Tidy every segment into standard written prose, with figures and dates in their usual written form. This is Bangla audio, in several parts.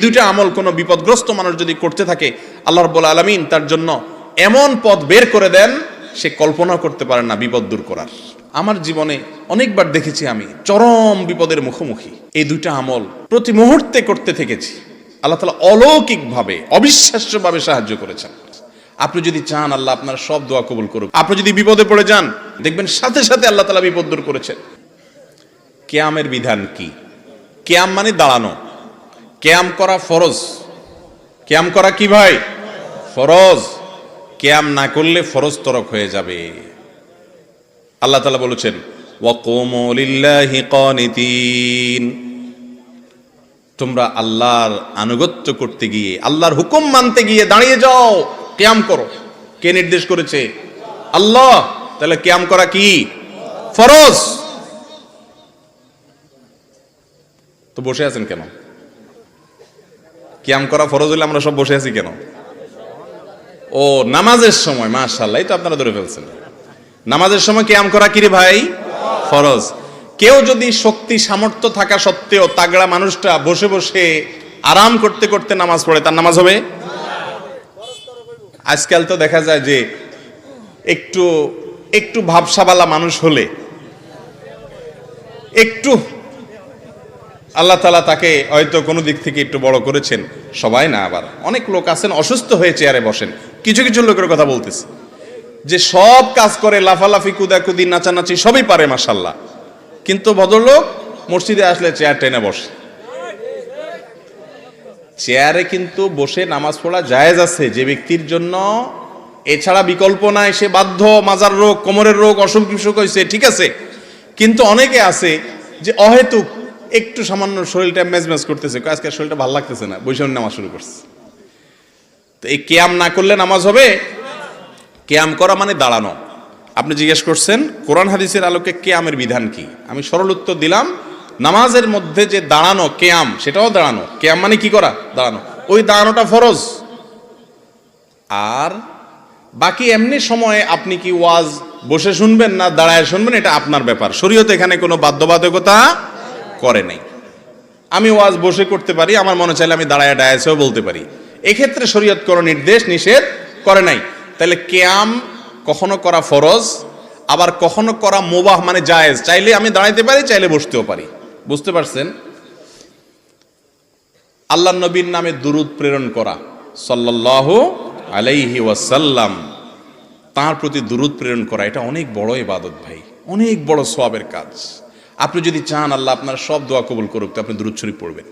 দুইটা আমল কোনো বিপদগ্রস্ত মানুষ যদি করতে থাকে, আল্লাহ রাব্বুল আলামিন তার জন্য এমন পথ বের করে দেন সে কল্পনা করতে পারে না বিপদ দূর করার। আমার জীবনে অনেকবার দেখেছি আমি চরম বিপদের মুখোমুখি, এই দুইটা আমল প্রতি মুহূর্তে করতে থেকেছি। আল্লাহ তাআলা অলৌকিকভাবে অবিশ্বাস্যভাবে সাহায্য করেছেন। আপনি যদি চান আল্লাহ আপনার সব দোয়া কবুল করুক। আপনি যদি বিপদে পড়ে যান দেখবেন সাথে সাথে আল্লাহ তাআলা বিপদ দূর করেছেন। কিয়ামের বিধান কি? কিয়াম মানে দাঁড়ানো, কিয়াম করা ফরজ। কিয়াম করা কি ভাই? ফরজ। কিয়াম না করলে ফরজ তরক হয়ে যাবে। আল্লাহ তাআলা বলেছেন ওয়াকুমু লিল্লাহি কানিতিন, তোমরা আল্লাহর আনুগত্য করতে গিয়ে, আল্লাহর হুকুম মানতে গিয়ে দাঁড়িয়ে যাও, কিয়াম করো। কে নির্দেশ করেছে? আল্লাহ। তাহলে কিয়াম করা কি? ফরজ। তো বসে আছেন কেন? কিয়াম করা ফরজ হলে আমরা সব বসে আছি কেন? ও নামাজের সময়, মাশাআল্লাহ, এই তো আপনারা ধরে ফেলছেন। নামাজের সময় কিয়াম করা কি রে ভাই? ফরজ। কেউ যদি শক্তি সামর্থ্য থাকা সত্ত্বেও তাগড়া মানুষটা বসে বসে আরাম করতে করতে নামাজ পড়ে, তার নামাজ হবে? আজকাল তো দেখা যায় যে একটু একটু ভাবসাবালা মানুষ হলে, একটু আল্লাহ তাআলা তাকে হয়তো কোনো দিক থেকে একটু বড় করেছেন, সবাই না, আবার অনেক লোক আছেন অসুস্থ হয়ে চেয়ারে বসেন। কিছু কিছু লোকের কথা বলতেছে যে সব কাজ করে, লাফালাফি কুদাকুদি নাচানাচি সবই পারে মাশাআল্লাহ, কিন্তু ভদ্রলোক মসজিদে আসলে চেয়ার টেনে বসে। চেয়ারে কিন্তু বসে নামাজ পড়া জায়েজ আছে যে ব্যক্তির জন্য এছাড়া বিকল্প নাই, সে বাধ্য, মাজার রোগ, কোমরের রোগ, অসুখ বিসুখ হয়েছে, ঠিক আছে। কিন্তু অনেকে আছে যে অহেতুক একটু সামান্য শরীরটা মেজমেজ করতেছে, আজকে শরীরটা ভালো লাগতেছে না, বসে নামাজ শুরু করছে। তো এই কিয়াম না করলে নামাজ হবে? কিয়াম করা মানে দাঁড়ানো। আপনি জিজ্ঞেস করছেন কোরআন হাদিসের আলোকে কিয়ামের বিধান কি, আমি সরল উত্তর দিলাম, নামাজের মধ্যে যে দাঁড়ানো কিয়াম, সেটাও দাঁড়ানো। কিয়াম মানে কি করা? দাঁড়ানো। ওই দাঁড়ানোটা ফরজ। আর বাকি এমনি সময়ে আপনি কি ওয়াজ বসে শুনবেন না দাঁড়ায় শুনবেন, এটা আপনার ব্যাপার। শরীয়ত এখানে কোনো বাধ্যবাধকতা করে নাই। আমি ওয়াজ বসে করতে পারি, আমার মনে চাইলে আমি দাঁড়ায় ডায়াসেও বলতে পারি। এক্ষেত্রে শরীয়ত কোনো নির্দেশ নিষেধ করে নাই। তাহলে কিয়াম কখনো করা ফরজ, আবার কখনো করা মুবাহ মানে জায়েজ। চাইলে আমি দাঁড়াইতে পারি, চাইলে বসতেও পারি। বুঝতে পারছেন? আল্লাহর নবীর নামে দুরূদ প্রেরণ করা, সাল্লাল্লাহু আলাইহি ওয়াসাল্লাম, তার প্রতি দুরূদ প্রেরণ করা, এটা অনেক বড় ইবাদত ভাই, অনেক বড় সওয়াবের কাজ। আপনি যদি চান আল্লাহ আপনার সব দোয়া কবুল করুক, তো আপনি দুরূদ শরীফ পড়বেন।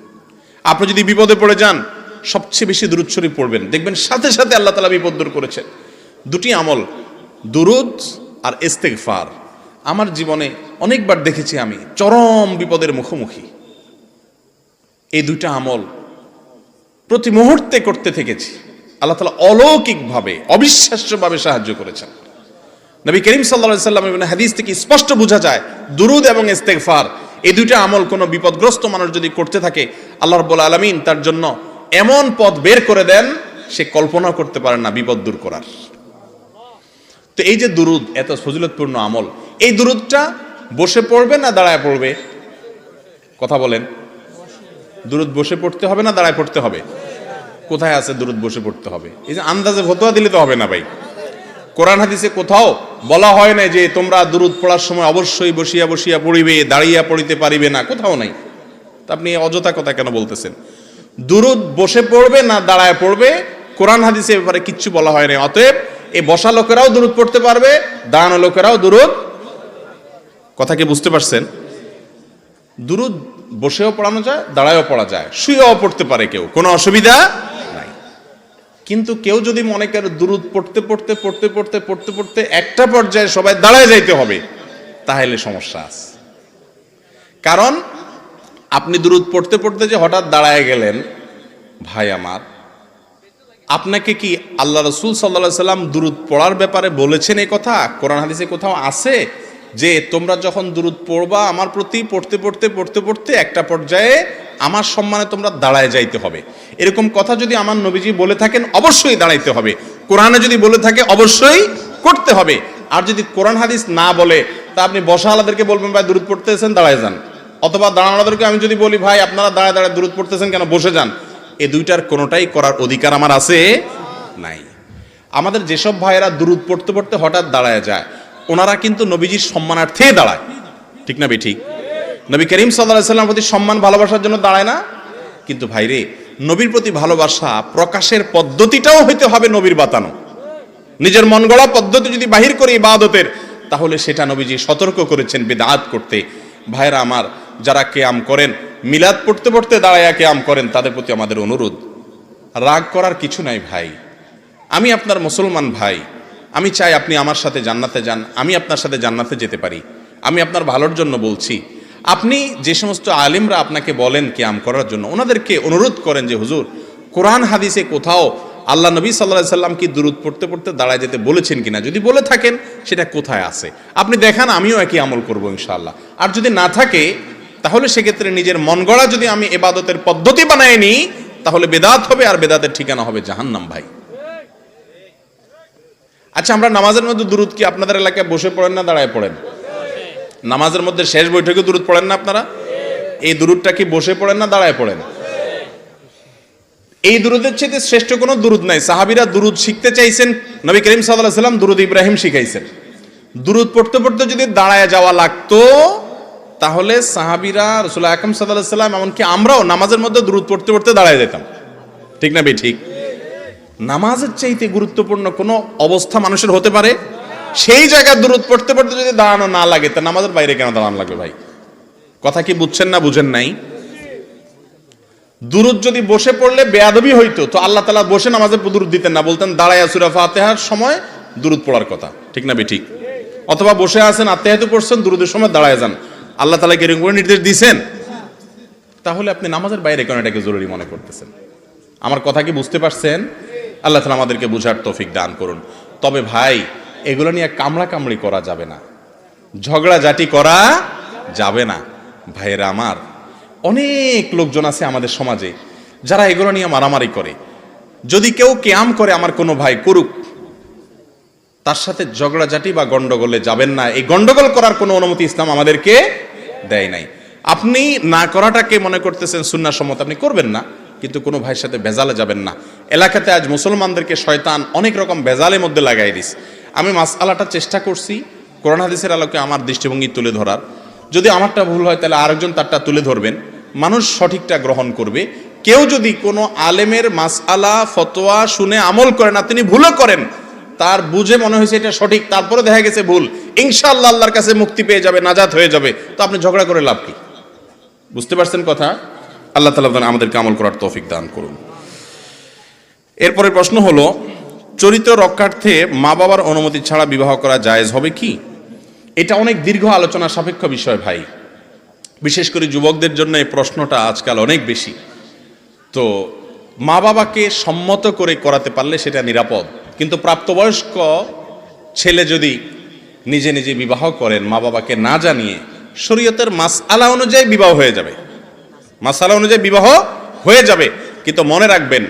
আপনি যদি বিপদে পড়ে যান সবচেয়ে বেশি দুরূদ শরীফ পড়বেন, দেখবেন সাথে সাথে আল্লাহ তাআলা বিপদ দূর করেছেন। দুটি আমল, দুরূদ আর ইস্তেগফার, আমার জীবনে অনেকবার দেখেছি আমি চরম বিপদের মুখোমুখি। এই দুইটা আমল প্রতি মুহূর্তে করতে থেকেছি। আল্লাহ তাআলা অলৌকিকভাবে অবিশ্বাস্যভাবে সাহায্য করেছেন। নবী করিম সাল্লাল্লাহু আলাইহি ওয়াসাল্লামের হাদিস থেকে স্পষ্ট বোঝা যায় দুরূদ এবং ইস্তেগফার, এই দুইটা আমল কোনো বিপদগ্রস্ত মানুষ যদি করতে থাকে, আল্লাহ রাব্বুল আলামিন তার জন্য এমন পথ বের করে দেন সে কল্পনা করতে পারে না বিপদ দূর করার। তো এই যে দুরূদ, এত ফজিলতপূর্ণ আমল, এই দুরূদটা বসে পড়বে না দাঁড়ায় পড়বে? কথা বলেন। দুরূদ বসে পড়তে হবে না দাঁড়ায় পড়তে হবে? কোথায় আছে দুরূদ বসে পড়তে হবে? এই যে আন্দাজে ফতোয়া দিলে তো হবে না ভাই। কোরআন হাদিসে কোথাও বলা হয় না যে তোমরা দুরূদ পড়ার সময় অবশ্যই বসিয়া বসিয়া পড়িবে, দাঁড়িয়া পড়িতে পারিবে না, কোথাও নাই। তা আপনি অযথা কথা কেন বলতেছেন? দুরূদ বসে পড়বে না দাঁড়ায় পড়বে, কোরআন হাদিসে ব্যাপারে কিচ্ছু বলা হয় না। অতএব এই বসা লোকেরাও দুরূদ পড়তে পারবে, দাঁড়ানো লোকেরাও দুরূদ। কথা কি বুঝতে পারছেন? দুরূদ বসেও পড়ানো যায়, দাঁড়ায়ও পড়া যায়, শুয়েও পড়তে পারে কেউ, কোনো অসুবিধা নাই। কিন্তু কেউ যদি মনে করে দুরূদ পড়তে পড়তে পড়তে পড়তে পড়তে পড়তে একটা পর্যায়ে সবাই দাঁড়ায় যাইতে হবে, তাহলে সমস্যা আছে। কারণ আপনি দুরূদ পড়তে পড়তে যে হঠাৎ দাঁড়ায় গেলেন, ভাই আমার, আপনাকে কি আল্লাহ রাসূল সাল্লাল্লাহু আলাইহি সাল্লাম দুরূদ পড়ার ব্যাপারে বলেছেন? এই কথা কোরআন হাদিসে কোথাও আছে যে তোমরা যখন দুরূদ পড়বা আমার প্রতি, পড়তে পড়তে পড়তে পড়তে একটা পর্যায়ে আমার সম্মানে তোমরা দাঁড়ায় যাইতে হবে, এরকম কথা যদি আমার নবীজি বলে থাকেন অবশ্যই দাঁড়াইতে হবে। কোরআনে যদি বলে থাকে অবশ্যই করতে হবে। আর যদি কোরআন হাদিস না বলে, তা আপনি বসা আলাদেরকে বলবেন ভাই দুরূদ পড়তেছেন দাঁড়ায় যান, অথবা দাঁড়ানোদেরকে আমি যদি বলি ভাই আপনারা দাঁড়ায় দাঁড়ায় দুরূদ পড়তেছেন কেন, বসে যান, এ দুইটার কোনোটাই করার অধিকার আমার আছে নাই। আমাদের যেসব ভাইয়েরা দুরূদ পড়তে পড়তে হঠাৎ দাঁড়ায় যায়, ওনারা কিন্তু নবীজির সম্মানার্থে দাঁড়ায়, ঠিক না ঠিক? নবী করিম সাল্লাল্লাহু আলাইহি ওয়াসাল্লামের প্রতি সম্মান ভালোবাসার জন্য দাঁড়ায় না? কিন্তু ভাইরে, নবীর প্রতি ভালোবাসা প্রকাশের পদ্ধতিটাও হইতে হবে নবীর বাতানো। নিজের মন গড়া পদ্ধতি যদি বাহির করে ইবাদতের, তাহলে সেটা নবীজি সতর্ক করেছেন বিদআত করতে। ভাইরা আমার, যারা কিয়াম করেন, মিলাদ পড়তে পড়তে দাঁড়ায়া কিয়াম করেন, তাদের প্রতি আমাদের অনুরোধ, রাগ করার কিছু নাই ভাই। আমি আপনার মুসলমান ভাই, আমি চাই আপনি আমার সাথে জান্নাতে যান, আমি আপনার সাথে জান্নাতে যেতে পারি। আমি আপনার ভালোর জন্য বলছি। আপনি যে সমস্ত আলেমরা আপনাকে বলেন কিয়াম করার জন্য, ওনাদেরকে অনুরোধ করেন যে হুজুর, কোরআন হাদিসে কোথাও আল্লাহ নবী সাল্লাল্লাহু আলাইহি সাল্লাম কি দুরূদ পড়তে পড়তে দাঁড়ায় যেতে বলেছেন কিনা, যদি বলে থাকেন সেটা কোথায় আছে আপনি দেখান, আমিও একই আমল করব ইনশাআল্লাহ। আর যদি না থাকে, তাহলে সেক্ষেত্রে নিজের মন গড়া যদি আমি ইবাদতের পদ্ধতি বানায় নিই, তাহলে বেদাত হবে, আর বেদাতের ঠিকানা হবে জাহান্নাম ভাই। আচ্ছা, আমরা নামাজের মধ্যে দুরূদ কি আপনাদের এলাকায় বসে পড়েন না দাঁড়ায় পড়েন? নামাজের মধ্যে শেষ বৈঠকে দুরূদ পড়েন না আপনারা? এই দুরূদটা কি বসে পড়েন না দাঁড়ায় পড়েন? এই দুরূদের চেয়ে শ্রেষ্ঠ কোনো দুরূদ নাই। সাহাবীরা দুরূদ শিখতে চাইছেন, নবী করিম সাল্লাল্লাহু আলাইহি ওয়াসাল্লাম দুরূদ ইব্রাহিম শিখাইছেন। দুরূদ পড়তে পড়তে যদি দাঁড়ায় যাওয়া লাগতো, তাহলে সাহাবীরা, রাসূলুল্লাহ আকরাম সাল্লাল্লাহু আলাইহি ওয়াসাল্লাম, এমনকি আমরাও নামাজের মধ্যে দুরূদ পড়তে পড়তে দাঁড়ায় যেতাম, ঠিক না ঠিক? নামাজের চাইতে গুরুত্বপূর্ণ কোনো অবস্থা মানুষের হতে পারে? সেই জায়গায় দুরূদ পড়তে পড়তে যদি দাঁড়ানো না লাগে, তা নামাজের বাইরে কেন দাঁড়ানো লাগবে ভাই? কথা কি বুঝছেন না বুঝেন নাই? দুরূদ যদি বসে পড়লে বেয়াদবি হইতো, তো আল্লাহ তাআলা বসে নামাজে দুরূদ দিতেন না, বলতেন দাঁড়ায়া সূরা ফাতিহার সময় দুরূদ পড়ার কথা, ঠিক না ঠিক? অথবা বসে আছেন, আত্তাহিয়াতু পড়ছেন, দুরূদের সময় দাঁড়ায় যান। আল্লাহ তাআলা কি এরকম করে নির্দেশ দিয়েছেন? তাহলে আপনি নামাজের বাইরে কেন এটাকে জরুরি মনে করতেছেন? আমার কথা কি বুঝতে পারছেন? আল্লাহ তাআলা আমাদেরকে বুঝার তৌফিক দান করুন। তবে ভাই, এগুলো নিয়ে কামড়া কামড়ি করা যাবে না, ঝগড়াঝাটি করা যাবে না। ভাইয়েরা আমার, অনেক লোকজন আছে আমাদের সমাজে যারা এগুলো নিয়ে মারামারি করে। যদি কেউ কিয়াম করে, আমার কোনো ভাই করুক, তার সাথে ঝগড়াঝাটি বা গন্ডগোলে যাবেন না। এই গন্ডগোল করার কোনো অনুমতি ইসলাম আমাদেরকে দেয় নাই। আপনি না করাটাকে মনে করতেছেন সুন্নাহ সম্মত, আপনি করবেন না, কিন্তু কোনো ভাইয়ের সাথে ভেজালে যাবেন না। এলাকাতে আজ মুসলমানদেরকে শয়তান অনেক রকম ভেজালের মধ্যে লাগাই দিস। আমি মাসআলাটা চেষ্টা করছি কোরআন হাদিসের আলোকে আমার দৃষ্টিভঙ্গি তুলে ধরার। যদি আমারটা ভুল হয়, তাহলে আরেকজন তারটা তুলে ধরবেন, মানুষ সঠিকটা গ্রহণ করবে। কেউ যদি কোনো আলেমের মাসআলা ফতোয়া শুনে আমল করে না, তিনি ভুলও করেন, তার বুঝে মনে হয়েছে এটা সঠিক, তারপরে দেখা গেছে ভুল, ইনশাআল্লাহ আল্লাহর কাছে মুক্তি পেয়ে যাবে, নাজাত হয়ে যাবে, তো আপনি ঝগড়া করে লাভ কি? বুঝতে পারছেন কথা? আল্লাহ তাআলা আমাদেরকে আমল করার তৌফিক দান করুন। এরপরে প্রশ্ন হলো, চরিত্র রক্ষার্থে মা বাবার অনুমতি ছাড়া বিবাহ করা জায়েজ হবে কি? এটা অনেক দীর্ঘ আলোচনা সাপেক্ষ বিষয় ভাই, বিশেষ করে যুবকদের জন্য এই প্রশ্নটা আজকাল অনেক বেশি। তো মা বাবাকে সম্মত করে করাতে পারলে সেটা নিরাপদ, কিন্তু প্রাপ্তবয়স্ক ছেলে যদি নিজে নিজে বিবাহ করেন মা বাবাকে না জানিয়ে, শরীয়তের মাসআলা অনুযায়ী বিবাহ হয়ে যাবে, মাসআলা অনুযায়ী বিবাহ হয়ে যাবে। কিন্তু মনে রাখবেন,